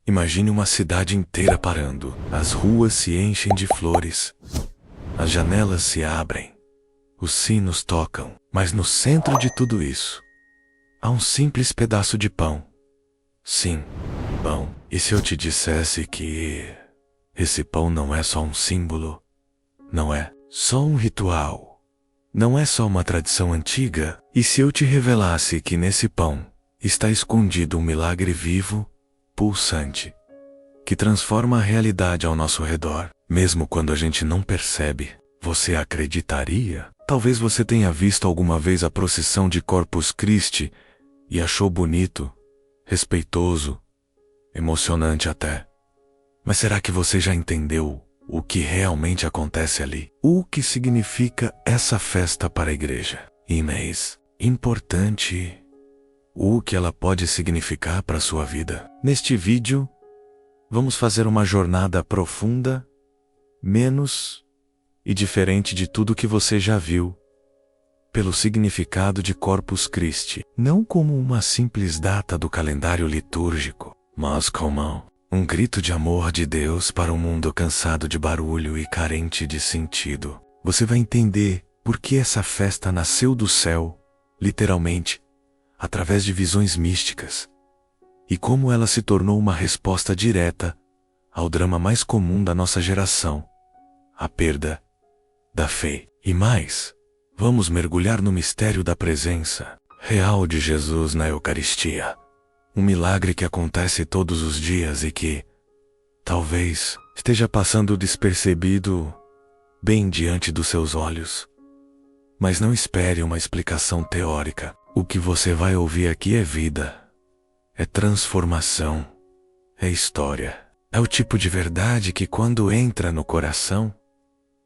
Imagine uma cidade inteira parando. As ruas se enchem de flores. As janelas se abrem. Os sinos tocam. Mas no centro de tudo isso, há um simples pedaço de pão. Sim, pão. E se eu te dissesse que esse pão não é só um símbolo, não é só um ritual, não é só uma tradição antiga? E se eu te revelasse que nesse pão está escondido um milagre vivo, pulsante, que transforma a realidade ao nosso redor, mesmo quando a gente não percebe? Você acreditaria? Talvez você tenha visto alguma vez a procissão de Corpus Christi e achou bonito, respeitoso, emocionante até. Mas será que você já entendeu o que realmente acontece ali? O que significa essa festa para a igreja? E mais importante, o que ela pode significar para a sua vida? Neste vídeo, vamos fazer uma jornada profunda, menos e diferente de tudo que você já viu, pelo significado de Corpus Christi, não como uma simples data do calendário litúrgico, mas como um grito de amor de Deus para um mundo cansado de barulho e carente de sentido. Você vai entender por que essa festa nasceu do céu, literalmente, através de visões místicas, e como ela se tornou uma resposta direta ao drama mais comum da nossa geração, a perda da fé. E mais, vamos mergulhar no mistério da presença real de Jesus na Eucaristia. Um milagre que acontece todos os dias e que, talvez, esteja passando despercebido bem diante dos seus olhos. Mas não espere uma explicação teórica. O que você vai ouvir aqui é vida, é transformação, é história. É o tipo de verdade que, quando entra no coração,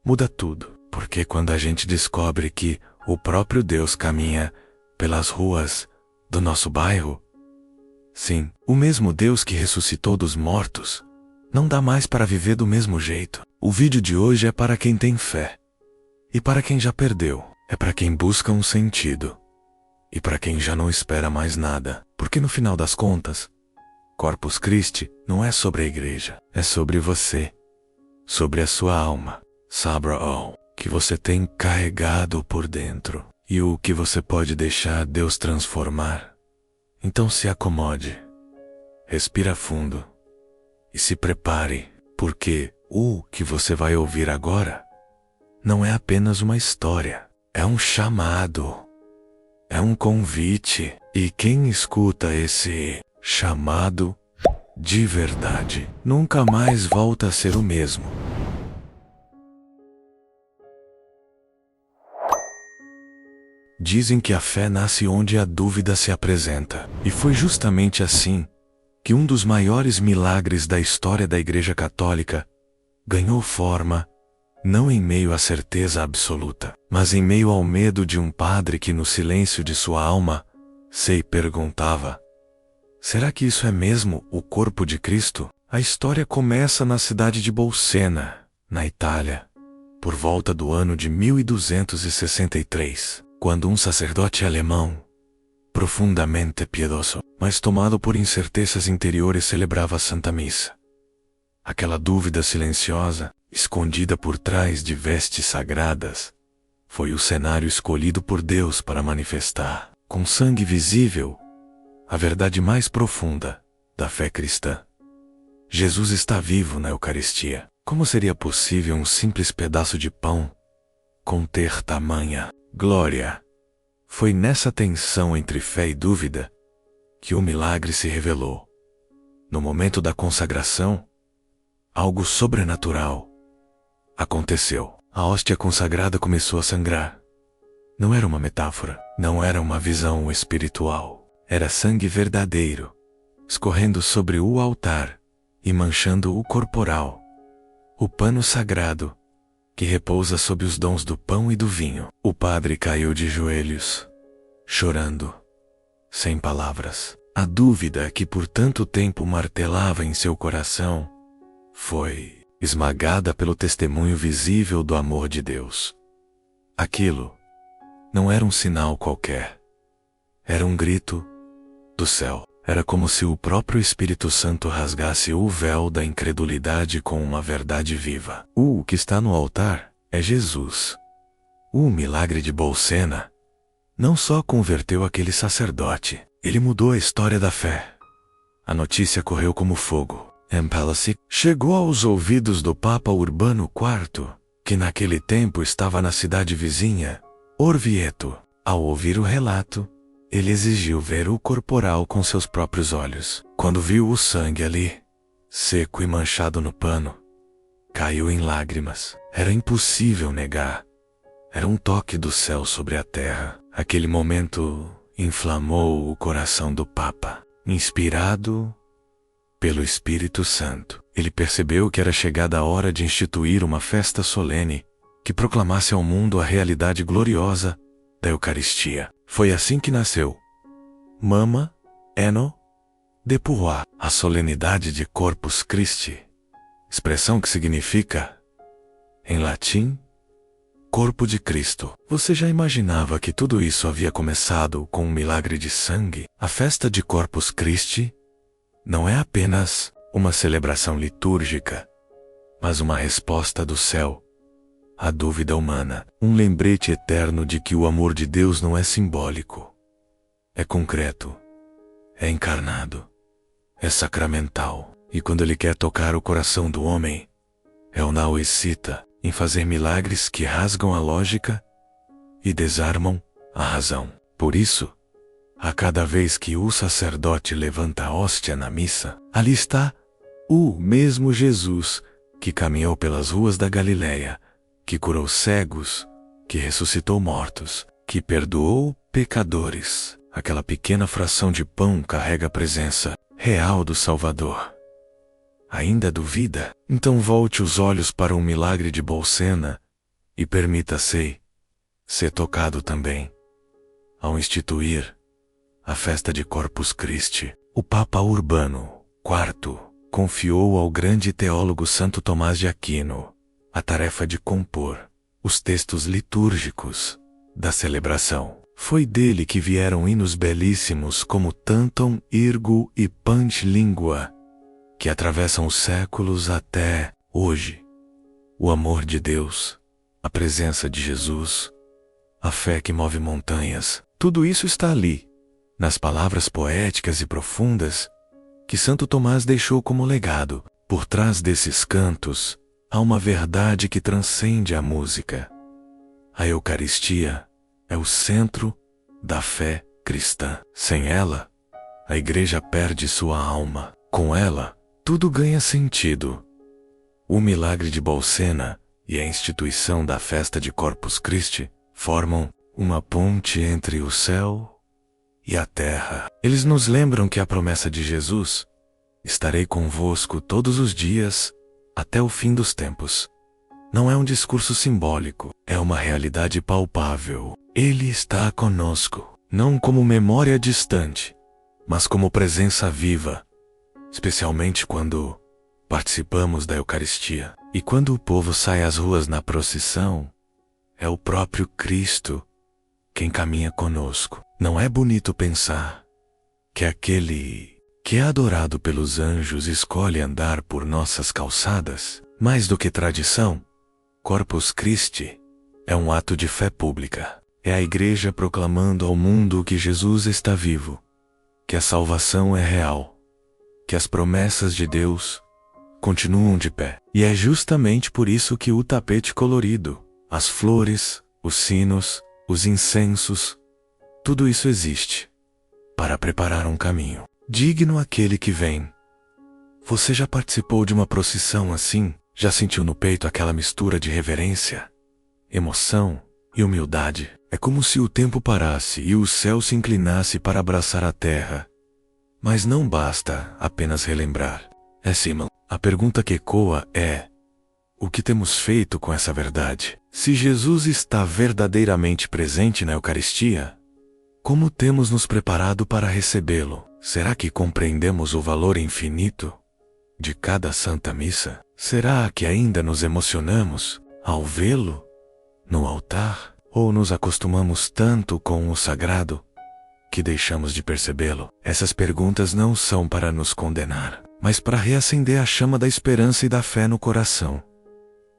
muda tudo. Porque quando a gente descobre que o próprio Deus caminha pelas ruas do nosso bairro, sim, o mesmo Deus que ressuscitou dos mortos, não dá mais para viver do mesmo jeito. O vídeo de hoje é para quem tem fé. E para quem já perdeu. É para quem busca um sentido. E para quem já não espera mais nada. Porque no final das contas, Corpus Christi não é sobre a igreja. É sobre você. Sobre a sua alma. Sabra-o, que você tem carregado por dentro. E o que você pode deixar Deus transformar. Então se acomode, respira fundo e se prepare, porque o que você vai ouvir agora não é apenas uma história, é um chamado, é um convite. E quem escuta esse chamado de verdade nunca mais volta a ser o mesmo. Dizem que a fé nasce onde a dúvida se apresenta. E foi justamente assim que um dos maiores milagres da história da Igreja Católica ganhou forma, não em meio à certeza absoluta, mas em meio ao medo de um padre que, no silêncio de sua alma, se perguntava: será que isso é mesmo o corpo de Cristo? A história começa na cidade de Bolsena, na Itália, por volta do ano de 1263. Quando um sacerdote alemão, profundamente piedoso, mas tomado por incertezas interiores, celebrava a Santa Missa. Aquela dúvida silenciosa, escondida por trás de vestes sagradas, foi o cenário escolhido por Deus para manifestar, com sangue visível, a verdade mais profunda da fé cristã. Jesus está vivo na Eucaristia. Como seria possível um simples pedaço de pão conter tamanha glória? Foi nessa tensão entre fé e dúvida que o milagre se revelou. No momento da consagração, algo sobrenatural aconteceu. A hóstia consagrada começou a sangrar. Não era uma metáfora, não era uma visão espiritual. Era sangue verdadeiro, escorrendo sobre o altar e manchando o corporal. O pano sagrado que repousa sob os dons do pão e do vinho. O padre caiu de joelhos, chorando, sem palavras. A dúvida que por tanto tempo martelava em seu coração foi esmagada pelo testemunho visível do amor de Deus. Aquilo não era um sinal qualquer. Era um grito do céu. Era como se o próprio Espírito Santo rasgasse o véu da incredulidade com uma verdade viva. O que está no altar é Jesus. O milagre de Bolsena não só converteu aquele sacerdote, ele mudou a história da fé. A notícia correu como fogo. Palace chegou aos ouvidos do Papa Urbano IV, que naquele tempo estava na cidade vizinha, Orvieto. Ao ouvir o relato, ele exigiu ver o corporal com seus próprios olhos. Quando viu o sangue ali, seco e manchado no pano, caiu em lágrimas. Era impossível negar. Era um toque do céu sobre a terra. Aquele momento inflamou o coração do Papa. Inspirado pelo Espírito Santo, ele percebeu que era chegada a hora de instituir uma festa solene que proclamasse ao mundo a realidade gloriosa da Eucaristia. Foi assim que nasceu Mama Anno Depuroi, a solenidade de Corpus Christi, expressão que significa, em latim, Corpo de Cristo. Você já imaginava que tudo isso havia começado com um milagre de sangue? A festa de Corpus Christi não é apenas uma celebração litúrgica, mas uma resposta do céu à dúvida humana, um lembrete eterno de que o amor de Deus não é simbólico, é concreto, é encarnado, é sacramental. E quando ele quer tocar o coração do homem, é o não excita em fazer milagres que rasgam a lógica e desarmam a razão. Por isso, a cada vez que o sacerdote levanta a hóstia na missa, ali está o mesmo Jesus que caminhou pelas ruas da Galileia, que curou cegos, que ressuscitou mortos, que perdoou pecadores. Aquela pequena fração de pão carrega a presença real do Salvador. Ainda duvida? Então volte os olhos para um milagre de Bolsena e permita-se ser tocado também. Ao instituir a festa de Corpus Christi, o Papa Urbano IV confiou ao grande teólogo Santo Tomás de Aquino a tarefa de compor os textos litúrgicos da celebração. Foi dele que vieram hinos belíssimos como Tantum Ergo e Punch Lingua, que atravessam os séculos até hoje. O amor de Deus, a presença de Jesus, a fé que move montanhas, tudo isso está ali, nas palavras poéticas e profundas que Santo Tomás deixou como legado. Por trás desses cantos, há uma verdade que transcende a música. A Eucaristia é o centro da fé cristã. Sem ela, a Igreja perde sua alma. Com ela, tudo ganha sentido. O milagre de Bolsena e a instituição da festa de Corpus Christi formam uma ponte entre o céu e a terra. Eles nos lembram que a promessa de Jesus, estarei convosco todos os dias, até o fim dos tempos, não é um discurso simbólico, é uma realidade palpável. Ele está conosco, não como memória distante, mas como presença viva, especialmente quando participamos da Eucaristia. E quando o povo sai às ruas na procissão, é o próprio Cristo quem caminha conosco. Não é bonito pensar que aquele que é adorado pelos anjos escolhe andar por nossas calçadas? Mais do que tradição, Corpus Christi é um ato de fé pública. É a Igreja proclamando ao mundo que Jesus está vivo, que a salvação é real, que as promessas de Deus continuam de pé. E é justamente por isso que o tapete colorido, as flores, os sinos, os incensos, tudo isso existe para preparar um caminho digno àquele que vem. Você já participou de uma procissão assim? Já sentiu no peito aquela mistura de reverência, emoção e humildade? É como se o tempo parasse e o céu se inclinasse para abraçar a terra. Mas não basta apenas relembrar. Simão, a pergunta que ecoa é: o que temos feito com essa verdade? Se Jesus está verdadeiramente presente na Eucaristia, como temos nos preparado para recebê-lo? Será que compreendemos o valor infinito de cada Santa Missa? Será que ainda nos emocionamos ao vê-lo no altar? Ou nos acostumamos tanto com o sagrado que deixamos de percebê-lo? Essas perguntas não são para nos condenar, mas para reacender a chama da esperança e da fé no coração.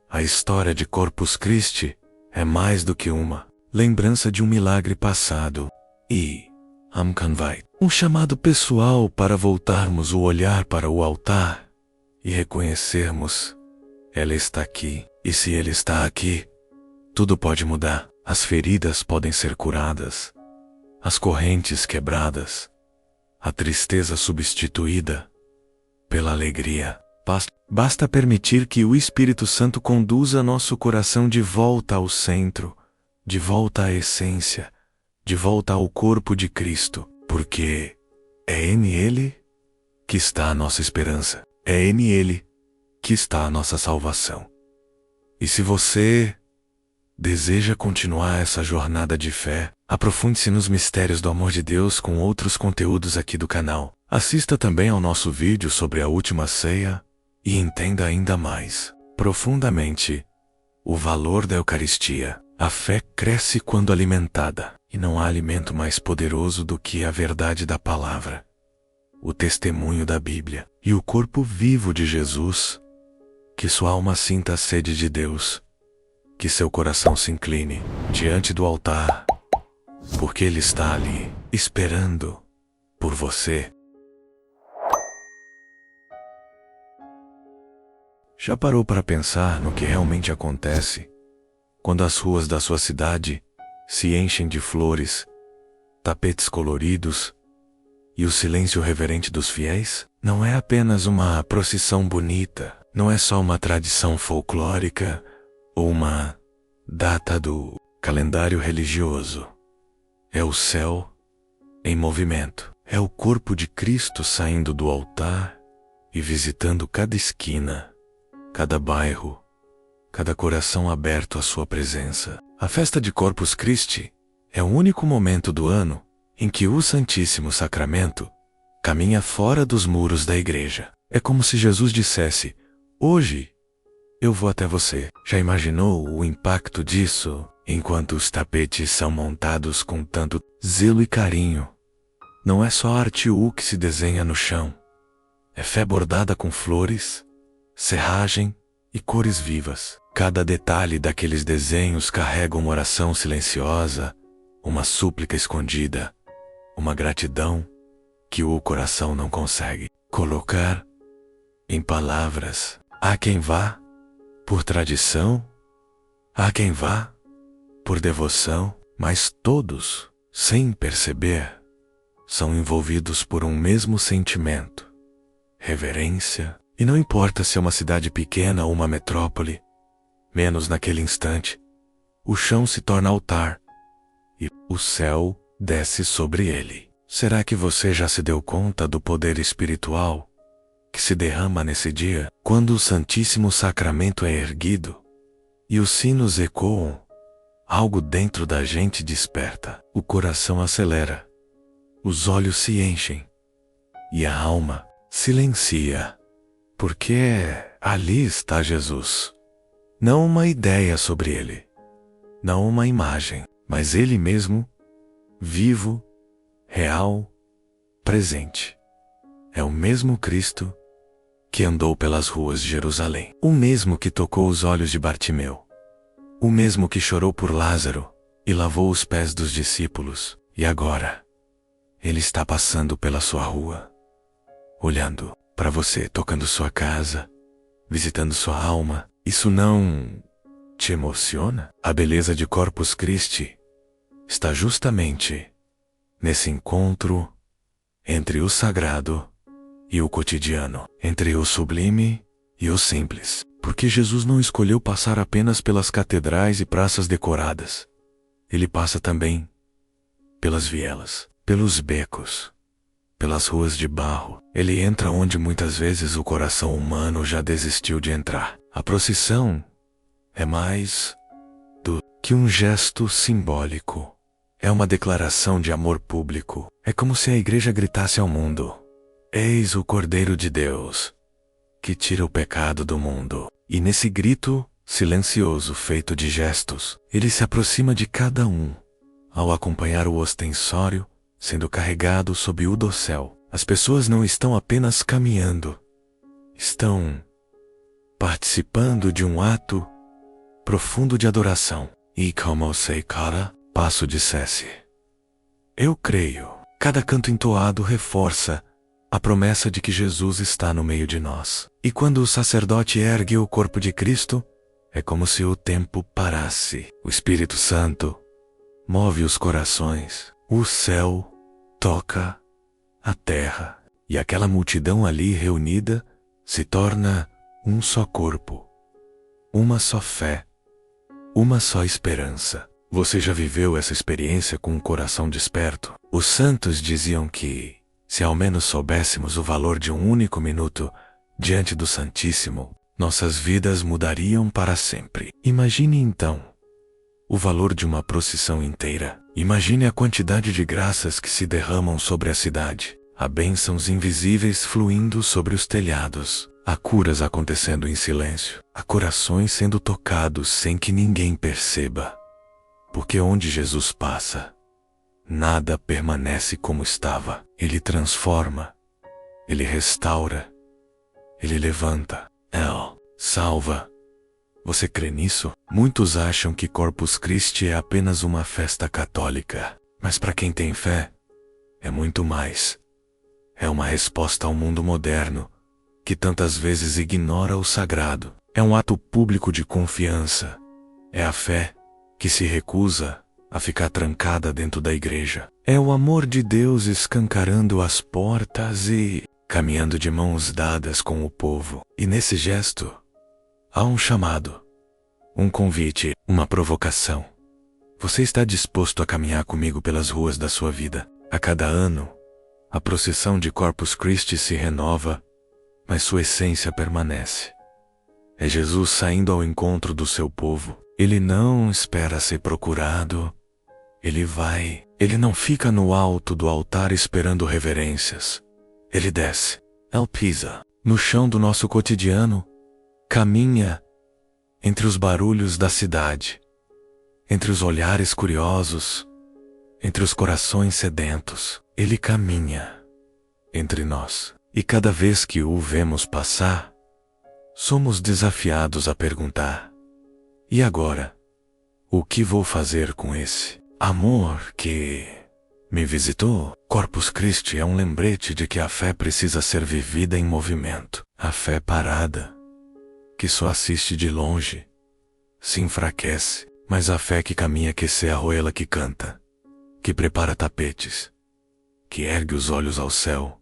A história de Corpus Christi é mais do que uma lembrança de um milagre passado e Amkanvait, um chamado pessoal para voltarmos o olhar para o altar e reconhecermos: ela está aqui, e se ele está aqui, tudo pode mudar. As feridas podem ser curadas, as correntes quebradas, a tristeza substituída pela alegria. Basta permitir que o Espírito Santo conduza nosso coração de volta ao centro, de volta à essência, de volta ao corpo de Cristo, porque é nele que está a nossa esperança, é nele que está a nossa salvação. E se você deseja continuar essa jornada de fé, aprofunde-se nos mistérios do amor de Deus com outros conteúdos aqui do canal. Assista também ao nosso vídeo sobre a última ceia e entenda ainda mais profundamente o valor da Eucaristia. A fé cresce quando alimentada, e não há alimento mais poderoso do que a verdade da palavra, o testemunho da Bíblia e o corpo vivo de Jesus. Que sua alma sinta a sede de Deus, que seu coração se incline diante do altar, porque Ele está ali, esperando por você. Já parou para pensar no que realmente acontece quando as ruas da sua cidade se enchem de flores, tapetes coloridos e o silêncio reverente dos fiéis? Não é apenas uma procissão bonita, não é só uma tradição folclórica ou uma data do calendário religioso. É o céu em movimento. É o corpo de Cristo saindo do altar e visitando cada esquina, cada bairro, cada coração aberto à sua presença. A festa de Corpus Christi é o único momento do ano em que o Santíssimo Sacramento caminha fora dos muros da igreja. É como se Jesus dissesse: hoje eu vou até você. Já imaginou o impacto disso enquanto os tapetes são montados com tanto zelo e carinho? Não é só arte que se desenha no chão. É fé bordada com flores, serragem e cores vivas. Cada detalhe daqueles desenhos carrega uma oração silenciosa, uma súplica escondida, uma gratidão que o coração não consegue colocar em palavras. Há quem vá por tradição, há quem vá por devoção, mas todos, sem perceber, são envolvidos por um mesmo sentimento: reverência. E não importa se é uma cidade pequena ou uma metrópole, menos naquele instante, o chão se torna altar e o céu desce sobre ele. Será que você já se deu conta do poder espiritual que se derrama nesse dia, quando o Santíssimo Sacramento é erguido e os sinos ecoam? Algo dentro da gente desperta, o coração acelera, os olhos se enchem e a alma silencia, porque ali está Jesus. Não uma ideia sobre ele, não uma imagem, mas ele mesmo, vivo, real, presente. É o mesmo Cristo que andou pelas ruas de Jerusalém, o mesmo que tocou os olhos de Bartimeu, o mesmo que chorou por Lázaro e lavou os pés dos discípulos. E agora, ele está passando pela sua rua, olhando para você, tocando sua casa, visitando sua alma. Isso não te emociona? A beleza de Corpus Christi está justamente nesse encontro entre o sagrado e o cotidiano, entre o sublime e o simples. Porque Jesus não escolheu passar apenas pelas catedrais e praças decoradas. Ele passa também pelas vielas, pelos becos, pelas ruas de barro. Ele entra onde muitas vezes o coração humano já desistiu de entrar. A procissão é mais do que um gesto simbólico. É uma declaração de amor público. É como se a igreja gritasse ao mundo: eis o Cordeiro de Deus, que tira o pecado do mundo. E nesse grito silencioso feito de gestos, ele se aproxima de cada um, ao acompanhar o ostensório sendo carregado sob o dossel. As pessoas não estão apenas caminhando, estão participando de um ato profundo de adoração. E como sei, cara, passo dissesse. Eu creio. Cada canto entoado reforça a promessa de que Jesus está no meio de nós. E quando o sacerdote ergue o corpo de Cristo, é como se o tempo parasse. O Espírito Santo move os corações. O céu toca a terra. E aquela multidão ali reunida se torna um só corpo, uma só fé, uma só esperança. Você já viveu essa experiência com um coração desperto? Os santos diziam que, se ao menos soubéssemos o valor de um único minuto diante do Santíssimo, nossas vidas mudariam para sempre. Imagine então o valor de uma procissão inteira. Imagine a quantidade de graças que se derramam sobre a cidade. Há bênçãos invisíveis fluindo sobre os telhados. Há curas acontecendo em silêncio. Há corações sendo tocados sem que ninguém perceba. Porque onde Jesus passa, nada permanece como estava. Ele transforma, Ele restaura, Ele levanta, Ele salva. Você crê nisso? Muitos acham que Corpus Christi é apenas uma festa católica. Mas para quem tem fé, é muito mais. É uma resposta ao mundo moderno, que tantas vezes ignora o sagrado. É um ato público de confiança. É a fé que se recusa a ficar trancada dentro da igreja. É o amor de Deus escancarando as portas e caminhando de mãos dadas com o povo. E nesse gesto, há um chamado, um convite, uma provocação. Você está disposto a caminhar comigo pelas ruas da sua vida? A cada ano, a procissão de Corpus Christi se renova, mas sua essência permanece. É Jesus saindo ao encontro do seu povo. Ele não espera ser procurado. Ele vai. Ele não fica no alto do altar esperando reverências. Ele desce. Ele pisa no chão do nosso cotidiano, caminha entre os barulhos da cidade, entre os olhares curiosos, entre os corações sedentos. Ele caminha entre nós. E cada vez que o vemos passar, somos desafiados a perguntar: e agora? O que vou fazer com esse amor que me visitou? Corpus Christi é um lembrete de que a fé precisa ser vivida em movimento. A fé parada, que só assiste de longe, se enfraquece. Mas a fé que caminha que é a roela que canta, que prepara tapetes, que ergue os olhos ao céu,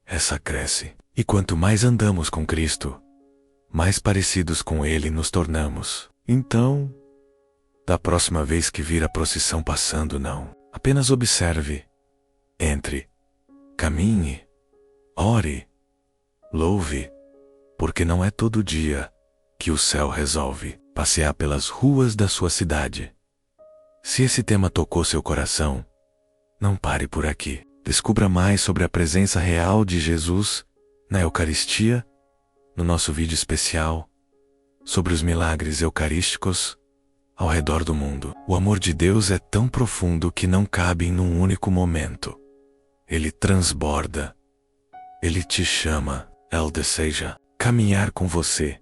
essa cresce. E quanto mais andamos com Cristo, mais parecidos com Ele nos tornamos. Então, da próxima vez que vir a procissão passando, não apenas observe, entre, caminhe, ore, louve, porque não é todo dia que o céu resolve passear pelas ruas da sua cidade. Se esse tema tocou seu coração, não pare por aqui. Descubra mais sobre a presença real de Jesus na Eucaristia, no nosso vídeo especial sobre os milagres eucarísticos ao redor do mundo. O amor de Deus é tão profundo que não cabe em um único momento. Ele transborda. Ele te chama. Ele deseja caminhar com você.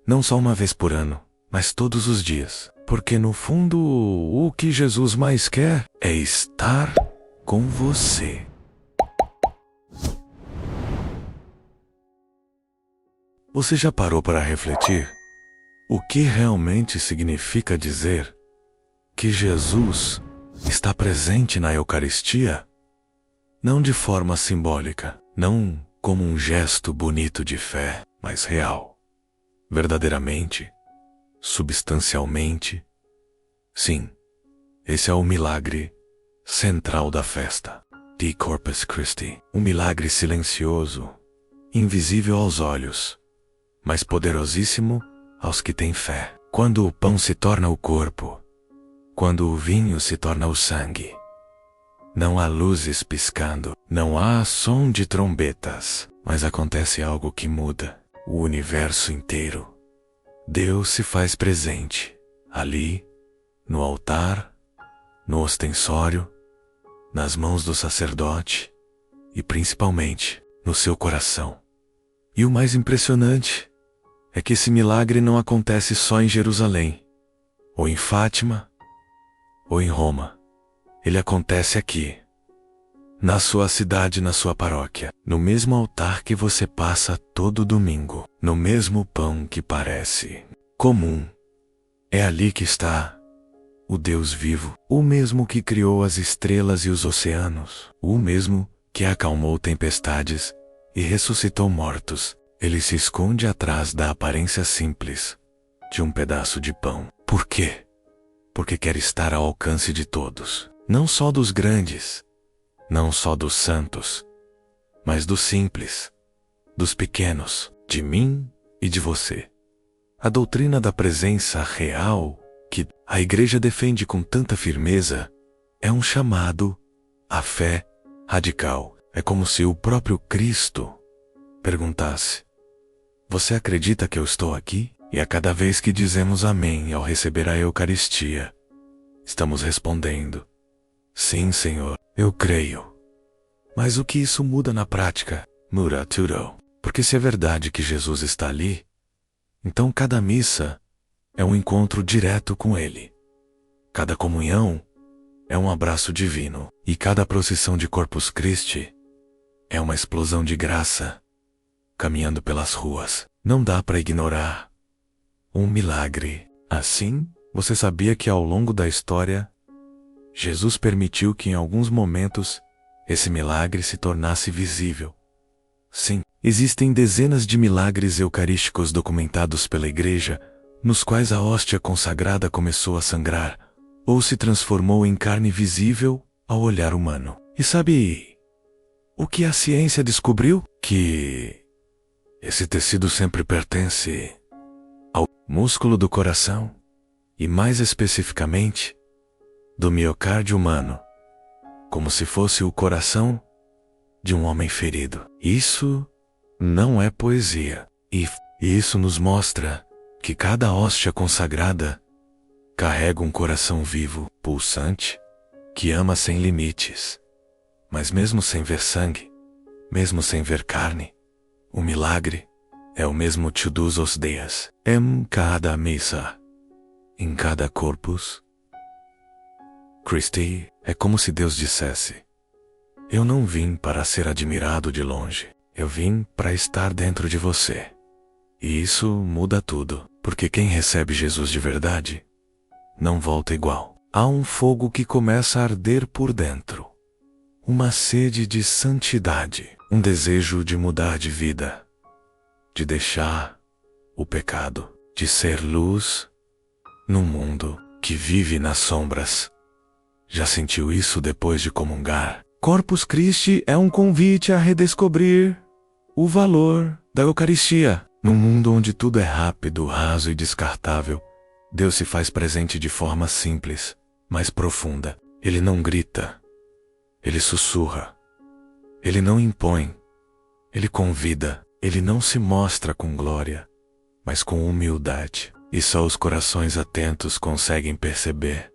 Não só uma vez por ano, mas todos os dias. Porque no fundo, o que Jesus mais quer é estar com você. Você já parou para refletir o que realmente significa dizer que Jesus está presente na Eucaristia? Não de forma simbólica, não como um gesto bonito de fé, mas real, verdadeiramente, substancialmente. Sim, esse é o milagre central da festa de Corpus Christi. Um milagre silencioso, invisível aos olhos, mas poderosíssimo aos que têm fé. Quando o pão se torna o corpo, quando o vinho se torna o sangue, não há luzes piscando, não há som de trombetas, mas acontece algo que muda o universo inteiro. Deus se faz presente, ali, no altar, no ostensório, nas mãos do sacerdote e principalmente no seu coração. E o mais impressionante é que esse milagre não acontece só em Jerusalém, ou em Fátima, ou em Roma. Ele acontece aqui, na sua cidade, na sua paróquia, no mesmo altar que você passa todo domingo, no mesmo pão que parece comum. É ali que está o Deus vivo, o mesmo que criou as estrelas e os oceanos, o mesmo que acalmou tempestades e ressuscitou mortos. Ele se esconde atrás da aparência simples de um pedaço de pão. Por quê? Porque quer estar ao alcance de todos, não só dos grandes, não só dos santos, mas dos simples, dos pequenos, de mim e de você. A doutrina da presença real que a Igreja defende com tanta firmeza é um chamado à fé radical. É como se o próprio Cristo perguntasse: você acredita que eu estou aqui? E a cada vez que dizemos amém ao receber a Eucaristia, estamos respondendo: sim, Senhor, eu creio. Mas o que isso muda na prática? Muda tudo. Porque se é verdade que Jesus está ali, então cada missa é um encontro direto com Ele. Cada comunhão é um abraço divino. E cada procissão de Corpus Christi é uma explosão de graça caminhando pelas ruas. Não dá para ignorar um milagre. Assim, você sabia que ao longo da história, Jesus permitiu que em alguns momentos esse milagre se tornasse visível. Sim, existem dezenas de milagres eucarísticos documentados pela Igreja, nos quais a hóstia consagrada começou a sangrar, ou se transformou em carne visível ao olhar humano. E sabe o que a ciência descobriu? Que esse tecido sempre pertence ao músculo do coração, e mais especificamente, do miocárdio humano, como se fosse o coração de um homem ferido. Isso não é poesia. E isso nos mostra que cada hóstia consagrada carrega um coração vivo, pulsante, que ama sem limites. Mas mesmo sem ver sangue, mesmo sem ver carne, o milagre é o mesmo todos os dias. Em cada missa, em cada corpus Christi, é como se Deus dissesse: eu não vim para ser admirado de longe, eu vim para estar dentro de você. E isso muda tudo, porque quem recebe Jesus de verdade não volta igual. Há um fogo que começa a arder por dentro, uma sede de santidade, um desejo de mudar de vida, de deixar o pecado, de ser luz num mundo que vive nas sombras. Já sentiu isso depois de comungar? Corpus Christi é um convite a redescobrir o valor da Eucaristia. Num mundo onde tudo é rápido, raso e descartável, Deus se faz presente de forma simples, mas profunda. Ele não grita, ele sussurra, ele não impõe, ele convida, ele não se mostra com glória, mas com humildade. E só os corações atentos conseguem perceber.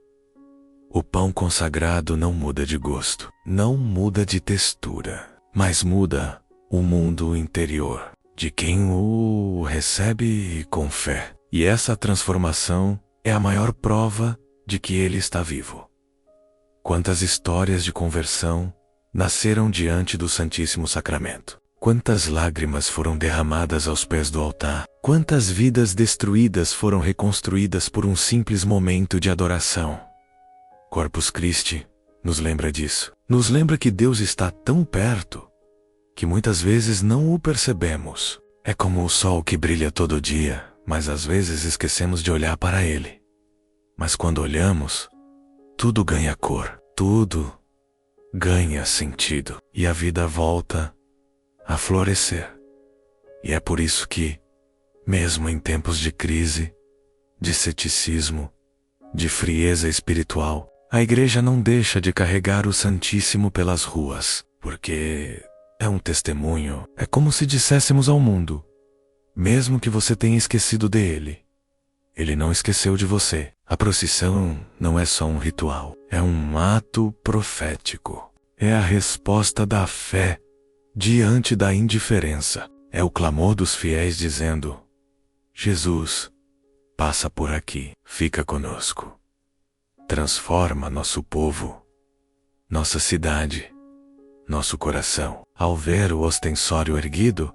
O pão consagrado não muda de gosto, não muda de textura, mas muda o mundo interior de quem o recebe com fé. E essa transformação é a maior prova de que ele está vivo. Quantas histórias de conversão nasceram diante do Santíssimo Sacramento? Quantas lágrimas foram derramadas aos pés do altar? Quantas vidas destruídas foram reconstruídas por um simples momento de adoração? Corpus Christi nos lembra disso. Nos lembra que Deus está tão perto que muitas vezes não o percebemos. É como o sol que brilha todo dia, mas às vezes esquecemos de olhar para ele. Mas quando olhamos, tudo ganha cor, tudo ganha sentido e a vida volta a florescer. E é por isso que, mesmo em tempos de crise, de ceticismo, de frieza espiritual, a Igreja não deixa de carregar o Santíssimo pelas ruas, porque é um testemunho. É como se disséssemos ao mundo: mesmo que você tenha esquecido dele, ele não esqueceu de você. A procissão não é só um ritual, é um ato profético. É a resposta da fé diante da indiferença. É o clamor dos fiéis dizendo: Jesus, passa por aqui, fica conosco. Transforma nosso povo, nossa cidade, nosso coração. Ao ver o ostensório erguido,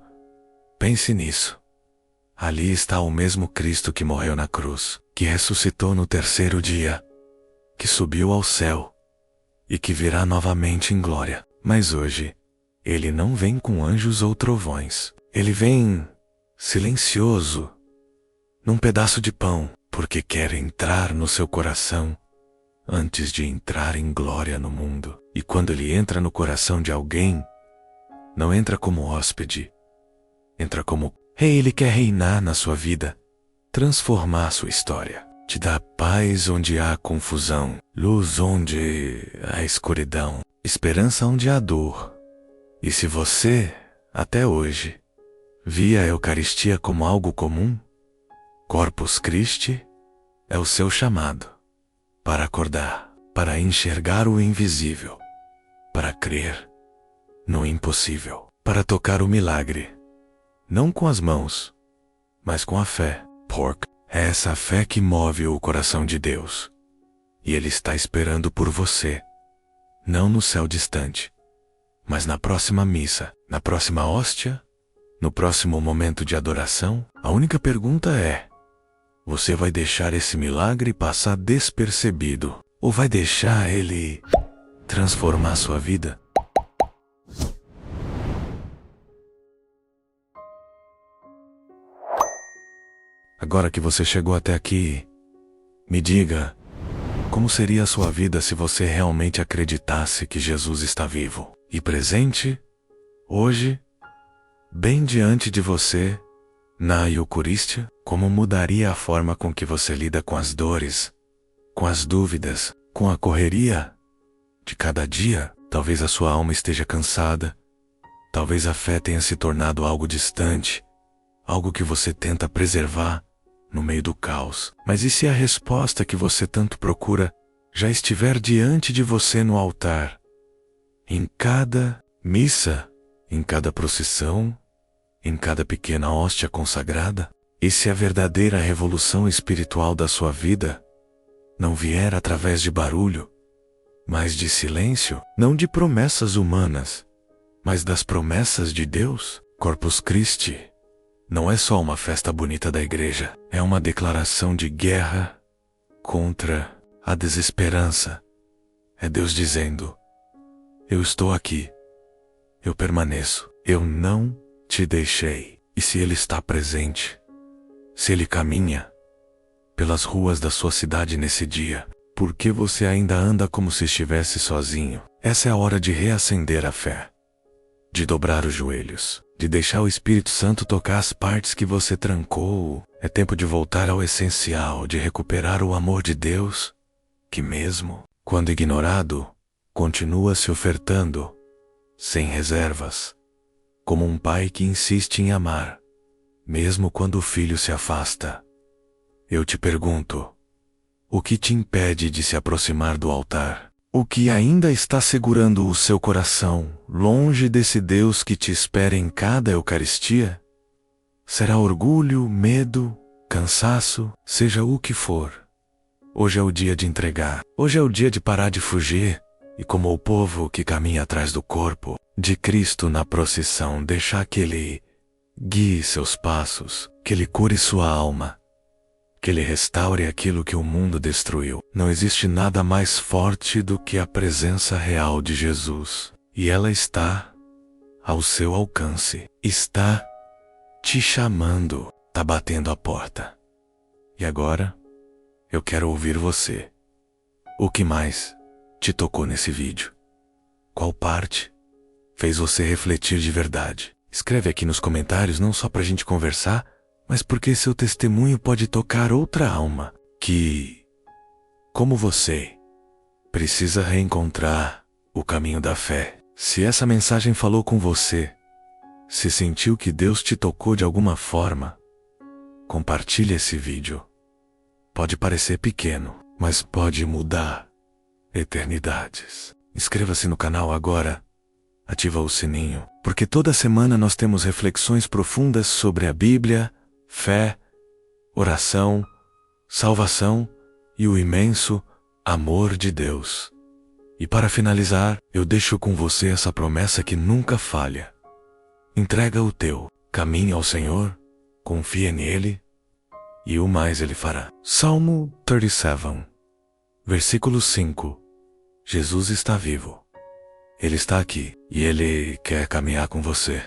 pense nisso. Ali está o mesmo Cristo que morreu na cruz, que ressuscitou no terceiro dia, que subiu ao céu e que virá novamente em glória. Mas hoje, ele não vem com anjos ou trovões. Ele vem silencioso, num pedaço de pão, porque quer entrar no seu coração antes de entrar em glória no mundo. E quando ele entra no coração de alguém, não entra como hóspede, entra como rei. Ele quer reinar na sua vida, transformar a sua história. Te dá paz onde há confusão, luz onde há escuridão, esperança onde há dor. E se você, até hoje, via a Eucaristia como algo comum, Corpus Christi é o seu chamado para acordar, para enxergar o invisível, para crer no impossível, para tocar o milagre, não com as mãos, mas com a fé. Porque é essa fé que move o coração de Deus. E Ele está esperando por você, não no céu distante, mas na próxima missa, na próxima hóstia, no próximo momento de adoração. A única pergunta é: você vai deixar esse milagre passar despercebido, ou vai deixar ele transformar sua vida? Agora que você chegou até aqui, me diga, como seria a sua vida se você realmente acreditasse que Jesus está vivo e presente, hoje, bem diante de você, na Eucaristia? Como mudaria a forma com que você lida com as dores, com as dúvidas, com a correria de cada dia? Talvez a sua alma esteja cansada, talvez a fé tenha se tornado algo distante, algo que você tenta preservar no meio do caos. Mas e se a resposta que você tanto procura já estiver diante de você no altar? Em cada missa, em cada procissão, em cada pequena hóstia consagrada? E se a verdadeira revolução espiritual da sua vida não vier através de barulho, mas de silêncio, não de promessas humanas, mas das promessas de Deus? Corpus Christi não é só uma festa bonita da igreja, é uma declaração de guerra contra a desesperança. É Deus dizendo: eu estou aqui, eu permaneço, eu não te deixei. E se Ele está presente, se Ele caminha pelas ruas da sua cidade nesse dia, por que você ainda anda como se estivesse sozinho? Essa é a hora de reacender a fé, de dobrar os joelhos, de deixar o Espírito Santo tocar as partes que você trancou. É tempo de voltar ao essencial, de recuperar o amor de Deus, que mesmo quando ignorado, continua se ofertando, sem reservas, como um pai que insiste em amar, mesmo quando o filho se afasta. Eu te pergunto, o que te impede de se aproximar do altar? O que ainda está segurando o seu coração longe desse Deus que te espera em cada Eucaristia? Será orgulho, medo, cansaço, seja o que for. Hoje é o dia de entregar. Hoje é o dia de parar de fugir e, como o povo que caminha atrás do corpo de Cristo na procissão, deixar que Ele guie seus passos, que Ele cure sua alma, que Ele restaure aquilo que o mundo destruiu. Não existe nada mais forte do que a presença real de Jesus. E ela está ao seu alcance. Está te chamando, está batendo a porta. E agora, eu quero ouvir você. O que mais te tocou nesse vídeo? Qual parte fez você refletir de verdade? Escreve aqui nos comentários, não só pra gente conversar, mas porque seu testemunho pode tocar outra alma que, como você, precisa reencontrar o caminho da fé. Se essa mensagem falou com você, se sentiu que Deus te tocou de alguma forma, compartilhe esse vídeo. Pode parecer pequeno, mas pode mudar eternidades. Inscreva-se no canal agora. Ativa o sininho, porque toda semana nós temos reflexões profundas sobre a Bíblia, fé, oração, salvação e o imenso amor de Deus. E para finalizar, eu deixo com você essa promessa que nunca falha. Entrega o teu caminho ao Senhor, confia nele e o mais ele fará. Salmo 37, versículo 5. Jesus está vivo. Ele está aqui e ele quer caminhar com você.